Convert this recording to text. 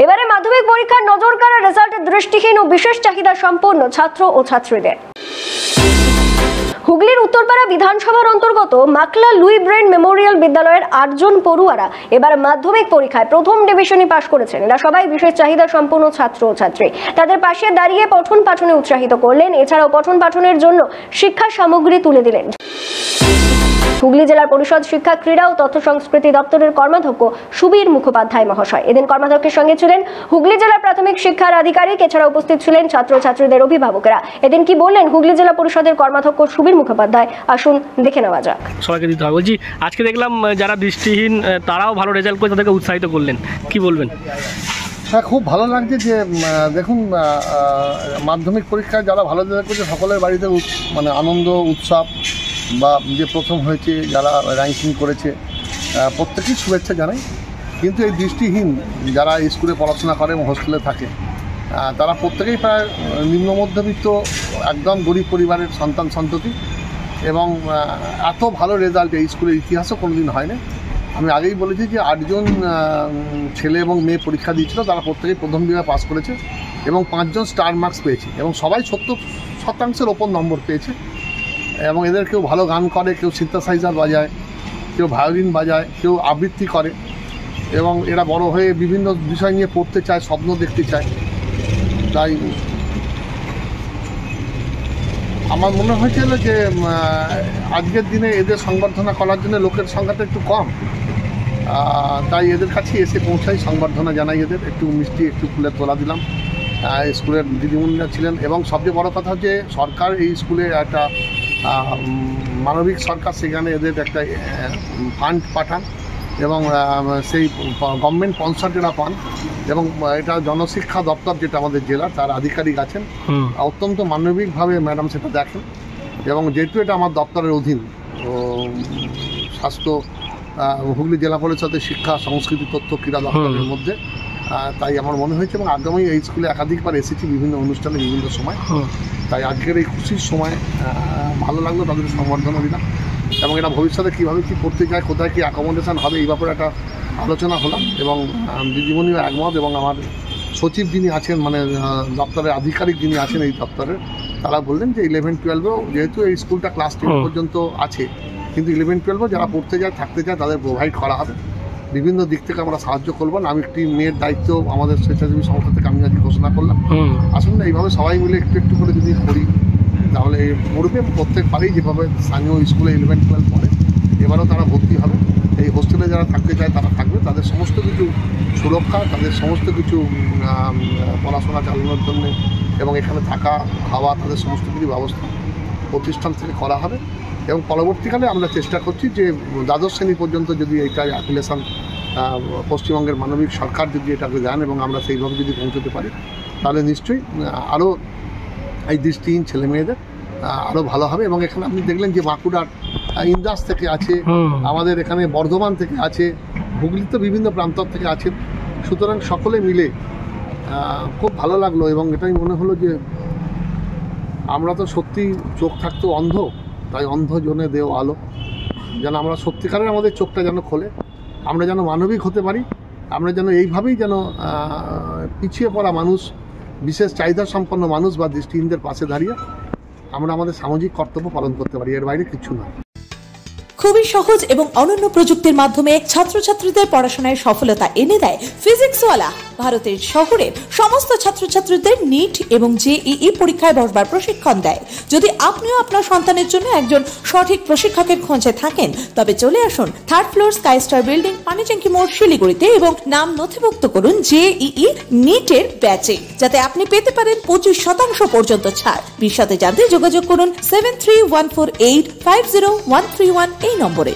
এবারে মাধ্যমিক পরীক্ষার নজর কাড়া রেজাল্টে দৃষ্টিহীন ও বিশেষ চাহিদা সম্পন্ন ছাত্র ও ছাত্রীদের। হুগলির উত্তরপাড়া বিধানসভার অন্তর্গত মাকলা লুই ব্রেন মেমোরিয়াল বিদ্যালয়ের 8 জন পড়ুয়ারা এবার মাধ্যমিক পরীক্ষায় প্রথম ডিভিশনে পাশ করেছেন। এরা সবাই বিশেষ চাহিদা সম্পন্ন ছাত্র ও ছাত্রী। তাদের পাশে দাঁড়িয়ে পঠন পাঠনে উৎসাহিত করলেন, এছাড়াও পঠন পাঠনের জন্য শিক্ষা সামগ্রী তুলে দিলেন। হুগলি জেলার পরিষদ শিক্ষা, ক্রীড়া ও তথ্য সংস্কৃতি দপ্তরের কর্মাধ্যক্ষ সুবীর মুখোপাধ্যায় মহাশয়। এদিন কর্মাধ্যক্ষের সঙ্গে ছিলেন হুগলি জেলার প্রাথমিক শিক্ষার আধিকারিক, এছাড়া উপস্থিত ছিলেন ছাত্র ছাত্রীদের অভিভাবকরা। এদিন কি বললেন হুগলি জেলা পরিষদের কর্মাধ্যক্ষ সুবীর মুখোপাধ্যায়, আসুন দেখে নেওয়া যাক। সবাইকে দিতে হবে বলছি, আজকে দেখলাম যারা দৃষ্টিহীন তারাও ভালো রেজাল্ট করে তাদেরকে উৎসাহিত করলেন, কি বলবেন? হ্যাঁ, খুব ভালো লাগছে যে দেখুন মাধ্যমিক পরীক্ষায় যারা ভালো রেজাল্ট করেছে সকলের বাড়িতে মানে আনন্দ উৎসব, বা যে প্রথম হয়েছে যারা র্যাঙ্কিং করেছে প্রত্যেকেই শুভেচ্ছা জানাই। কিন্তু এই দৃষ্টিহীন যারা স্কুলে পড়াশোনা করে এবং হোস্টেলে থাকে তারা প্রত্যেকেই প্রায় নিম্ন মধ্যবিত্ত একদম গরিব পরিবারের সন্তান সন্ততি, এবং এত ভালো রেজাল্ট এই স্কুলের ইতিহাসও কোনোদিন হয় না। আমি আগেই বলেছি যে 8 জন ছেলে এবং মেয়ে পরীক্ষা দিয়েছিল, তারা প্রত্যেকেই প্রথম বিভাগে পাস করেছে এবং 5 জন স্টার মার্কস পেয়েছে এবং সবাই 70% ওপর নম্বর পেয়েছে। এবং এদের কেউ ভালো গান করে, কেউ সিনথেসাইজার বাজায়, কেউ ভায়োলিন বাজায়, কেউ আবৃত্তি করে, এবং এরা বড় হয়ে বিভিন্ন বিষয় নিয়ে পড়তে চায়, স্বপ্ন দেখতে চায়। তাই আমার মনে হয়েছিল যে আজকের দিনে এদের সংবর্ধনা করার জন্য লোকের সংখ্যাটা একটু কম, তাই এদের কাছে এসে পৌঁছাই, সংবর্ধনা জানাই, এদের একটু মিষ্টি একটু ফুলের তোলা দিলাম। স্কুলের দিদিমণিরা ছিলেন, এবং সবচেয়ে বড় কথা যে সরকার এই স্কুলে একটা মানবিক সরকার, সেখানে এদের একটা ফান্ড পাঠান এবং সেই গভর্নমেন্ট স্পন্সর এরা পান, এবং এটা জনশিক্ষা দপ্তর যেটা আমাদের জেলার তার আধিকারিক আছেন, অত্যন্ত মানবিকভাবে ম্যাডাম সেটা দেখেন। এবং যেহেতু এটা আমার দপ্তরের অধীন, স্বাস্থ্য হুগলি জেলা পরিষদের শিক্ষা, সংস্কৃতি, তথ্য, ক্রীড়া দপ্তরের মধ্যে, তাই আমার মনে হয়েছে। এবং আগামী এই স্কুলে একাধিকবার এসেছি বিভিন্ন অনুষ্ঠানে বিভিন্ন সময়, তাই আজকের এই খুশির সময় ভালো লাগলো, তাদের সংবর্ধনা দিলাম। এবং এটা ভবিষ্যতে কীভাবে কী করতে চায়, কোথায় কী অ্যাকোমোডেশন হবে, এই ব্যাপারে একটা আলোচনা হলাম। এবং দিদিমণিও একমত, এবং আমার সচিব যিনি আছেন, মানে দপ্তরের আধিকারিক যিনি আছেন এই দপ্তরের, তারা বললেন যে 11-12 যেহেতু এই স্কুলটা ক্লাস 10 পর্যন্ত আছে, কিন্তু 11-12 যারা পড়তে যায়, থাকতে চায়, তাদের প্রোভাইড করা হবে। বিভিন্ন দিক থেকে আমরা সাহায্য করবো। আমি একটি মেয়ের দায়িত্ব আমাদের স্বেচ্ছাসেবী সংস্থা থেকে আমি আজকে ঘোষণা করলাম। আসুন না, এইভাবে সবাই মিলে একটু একটু করে যদি করি তাহলে পড়বে প্রত্যেক বারেই, যেভাবে স্থানীয় স্কুলে 11-12 পড়ে, এবারও তারা ভর্তি হবে। এই হোস্টেলে যারা থাকতে চায় তারা থাকবে, তাদের সমস্ত কিছু সুরক্ষা, তাদের সমস্ত কিছু পড়াশোনা চালানোর জন্য এবং এখানে থাকা খাওয়া, তাদের সমস্ত কিছু ব্যবস্থা প্রতিষ্ঠান থেকে করা হবে। এবং পরবর্তীকালে আমরা চেষ্টা করছি যে 12শ শ্রেণী পর্যন্ত যদি এইটা অ্যাপ্লিকেশন পশ্চিমবঙ্গের মানবিক সরকার যদি এটাকে দেন এবং আমরা সেইভাবে যদি পৌঁছতে পারি, তাহলে নিশ্চয়ই আরও এই দৃষ্টিহীন ছেলে মেয়েদের আরও ভালো হবে। এবং এখানে আপনি দেখলেন যে বাঁকুড়ার ইন্দাস থেকে আছে, আমাদের এখানে বর্ধমান থেকে আছে, হুগলিতে বিভিন্ন প্রান্ত থেকে আছে। সুতরাং সকলে মিলে খুব ভালো লাগলো। এবং এটাই মনে হলো যে আমরা তো সত্যি চোখ থাকতো অন্ধ, তাই অন্ধ জনে দেও আলো, যেন আমরা সত্যিকারের আমাদের চোখটা যেন খোলে, আমরা যেন মানবিক হতে পারি, আমরা যেন এইভাবেই যেন পিছিয়ে পড়া মানুষ, বিশেষ চাহিদা সম্পন্ন মানুষ বা দৃষ্টিহীনদের পাশে দাঁড়িয়ে আমরা আমাদের সামাজিক কর্তব্য পালন করতে পারি, এর বাইরে কিছু না। খুবই সহজ এবং অনন্য প্রযুক্তির মাধ্যমে ছাত্রছাত্রীদের পড়াশোনায় সফলতা এনে দেয় ফিজিক্সওয়ালা। ভারতের শহরের সমস্ত ছাত্রছাত্রীদের নিট এবং জেইই পরীক্ষায় বসবার প্রশিক্ষণ দেয়। যদি আপনিও আপনার সন্তানের জন্য একজন সঠিক প্রশিক্ষকের খোঁজে থাকেন, তবে চলে আসুন 3rd floor sky star building, Panitanki মোড়, শিলিগুড়িতে, এবং নাম নথিভুক্ত করুন জেইই নিটের ব্যাচে, যাতে আপনি পেতে পারেন 25% পর্যন্ত ছাড়। বিশদে জানতে যোগাযোগ করুন 7314850131 এই নম্বরে।